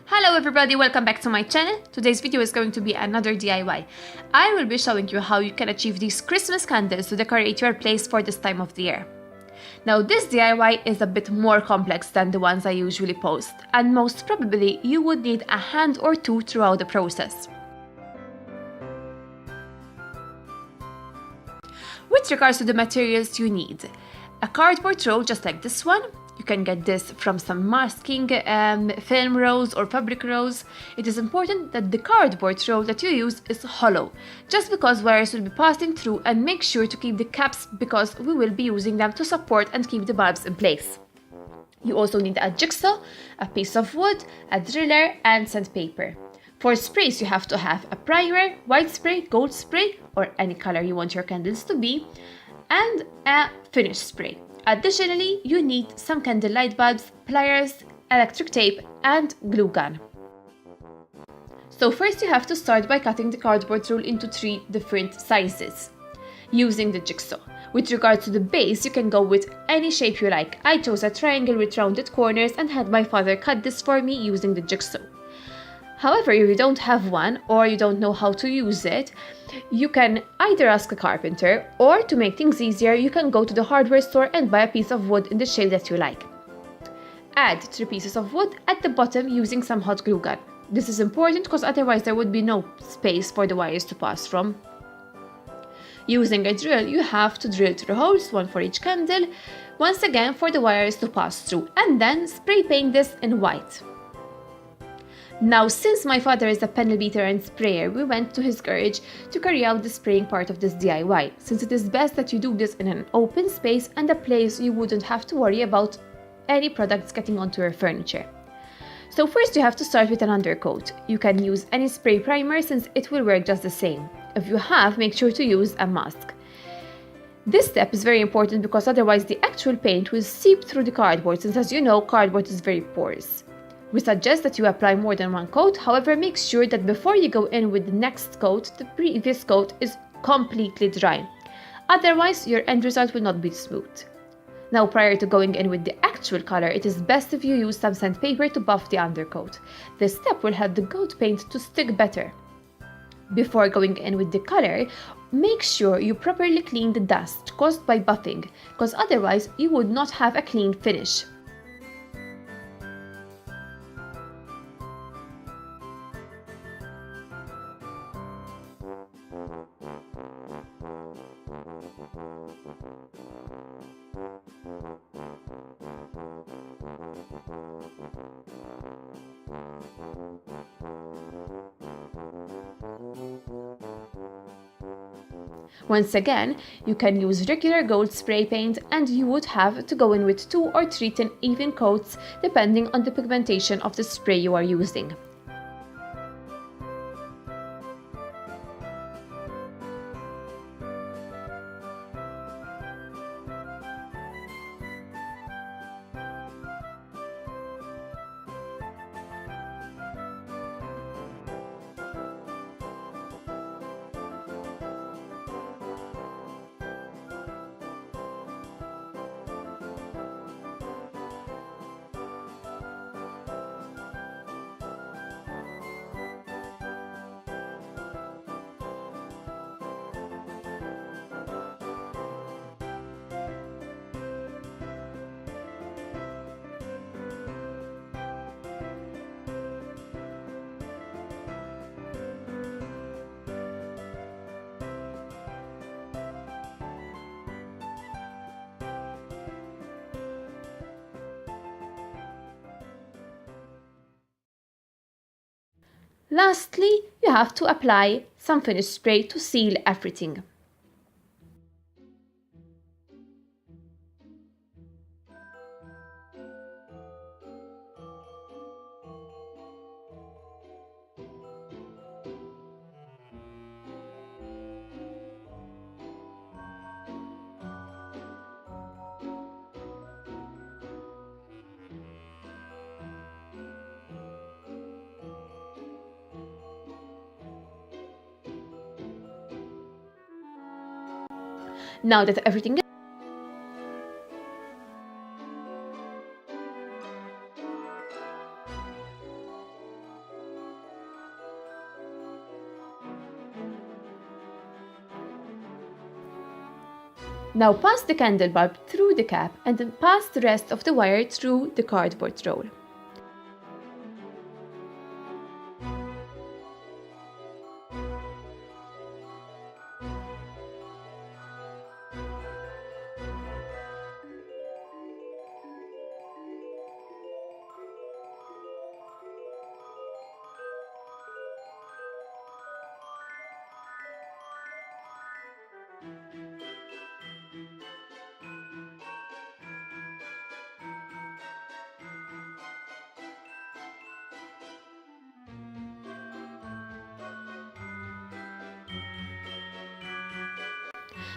Hello everybody, welcome back to my channel. Today's video is going to be another DIY. I will be showing you how you can achieve these Christmas candles to decorate your place for this time of the year. Now this DIY is a bit more complex than the ones I usually post, and most probably you would need a hand or two throughout the process. With regards to the materials you need, a cardboard roll just like this one. You can get this from some masking film rolls or fabric rolls. It is important that the cardboard roll that you use is hollow, just because wires will be passing through, and make sure to keep the caps because we will be using them to support and keep the bulbs in place. You also need a jigsaw, a piece of wood, a driller and sandpaper. For sprays you have to have a primer, white spray, gold spray or any color you want your candles to be, and a finish spray. Additionally, you need some candle light bulbs, pliers, electric tape and glue gun. So first you have to start by cutting the cardboard roll into 3 different sizes using the jigsaw. With regards to the base, you can go with any shape you like. I chose a triangle with rounded corners and had my father cut this for me using the jigsaw. However, if you don't have one or you don't know how to use it, you can either ask a carpenter, or to make things easier, you can go to the hardware store and buy a piece of wood in the shape that you like. Add 3 pieces of wood at the bottom using some hot glue gun. This is important because otherwise there would be no space for the wires to pass from. Using a drill, you have to drill 3 holes, 1 for each candle, once again for the wires to pass through, and then spray paint this in white. Now, since my father is a panel beater and sprayer, we went to his garage to carry out the spraying part of this DIY, since it is best that you do this in an open space and a place you wouldn't have to worry about any products getting onto your furniture. So first you have to start with an undercoat. You can use any spray primer since it will work just the same. If you have, make sure to use a mask. This step is very important because otherwise the actual paint will seep through the cardboard, since as you know, cardboard is very porous. We suggest that you apply more than 1 coat, however make sure that before you go in with the next coat, the previous coat is completely dry. Otherwise, your end result will not be smooth. Now, prior to going in with the actual color, it is best if you use some sandpaper to buff the undercoat. This step will help the coat paint to stick better. Before going in with the color, make sure you properly clean the dust caused by buffing, because otherwise you would not have a clean finish. Once again, you can use regular gold spray paint, and you would have to go in with 2 or 3 thin even coats depending on the pigmentation of the spray you are using. Lastly, you have to apply some finish spray to seal everything. Now that everything is Now pass the candle bulb through the cap and then pass the rest of the wire through the cardboard roll.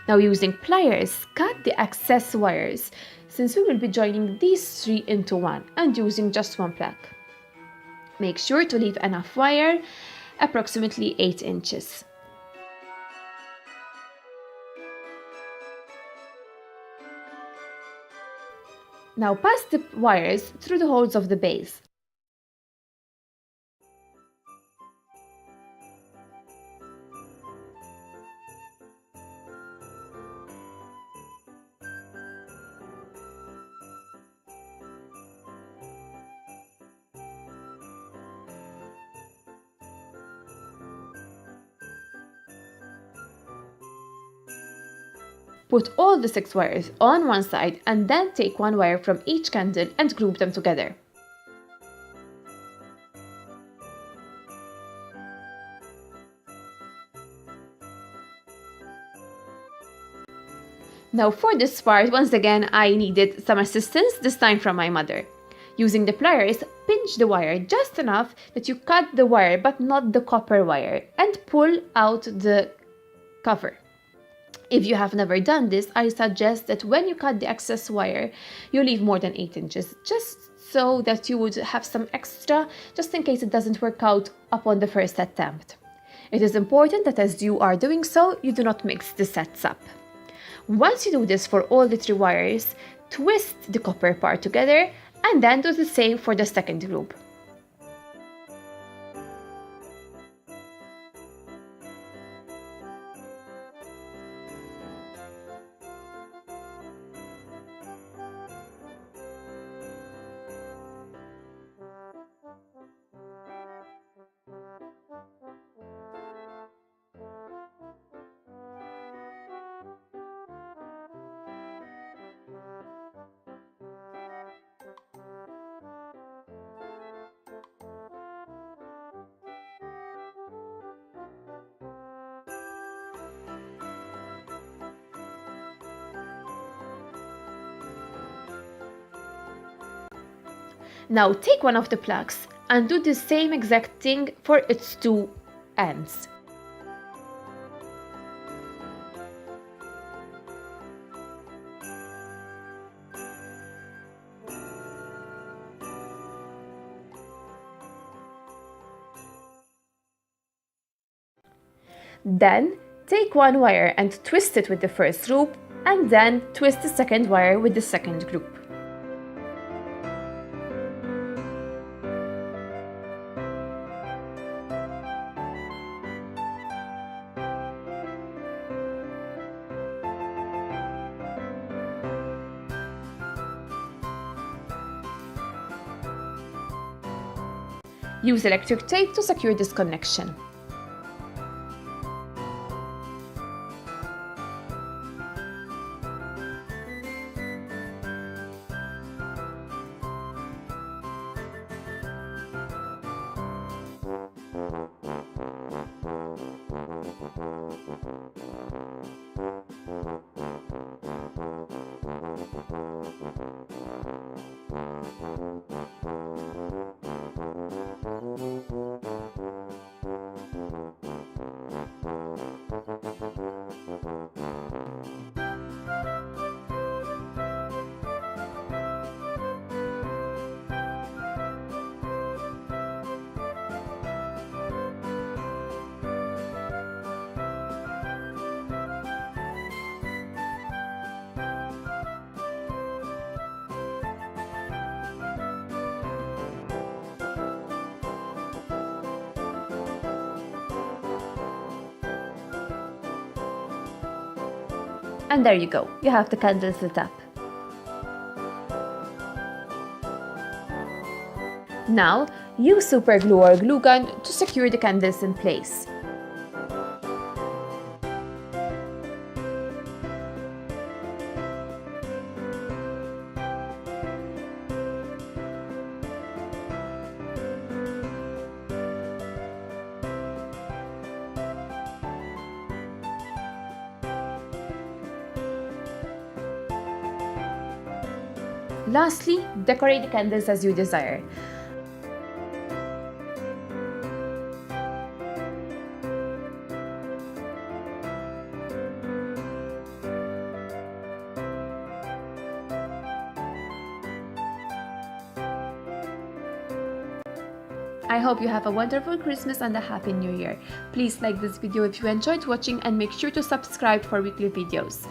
Now using pliers, cut the excess wires, since we will be joining these three into one and using just one plug. Make sure to leave enough wire, approximately 8 inches. Now pass the wires through the holes of the base. Put all the 6 wires on one side and then take one wire from each candle and group them together. Now for this part, once again, I needed some assistance, this time from my mother. Using the pliers, pinch the wire just enough that you cut the wire but not the copper wire and pull out the cover. If you have never done this, I suggest that when you cut the excess wire, you leave more than 8 inches, just so that you would have some extra, just in case it doesn't work out upon the first attempt. It is important that as you are doing so, you do not mix the sets up. Once you do this for all the 3 wires, twist the copper part together and then do the same for the second group. Now take one of the plugs and do the same exact thing for its 2 ends. Then take one wire and twist it with the first group and then twist the second wire with the second group. Use electric tape to secure this connection. And there you go, you have the candles lit up. Now, use super glue or glue gun to secure the candles in place. Lastly, decorate the candles as you desire. I hope you have a wonderful Christmas and a Happy New Year. Please like this video if you enjoyed watching and make sure to subscribe for weekly videos.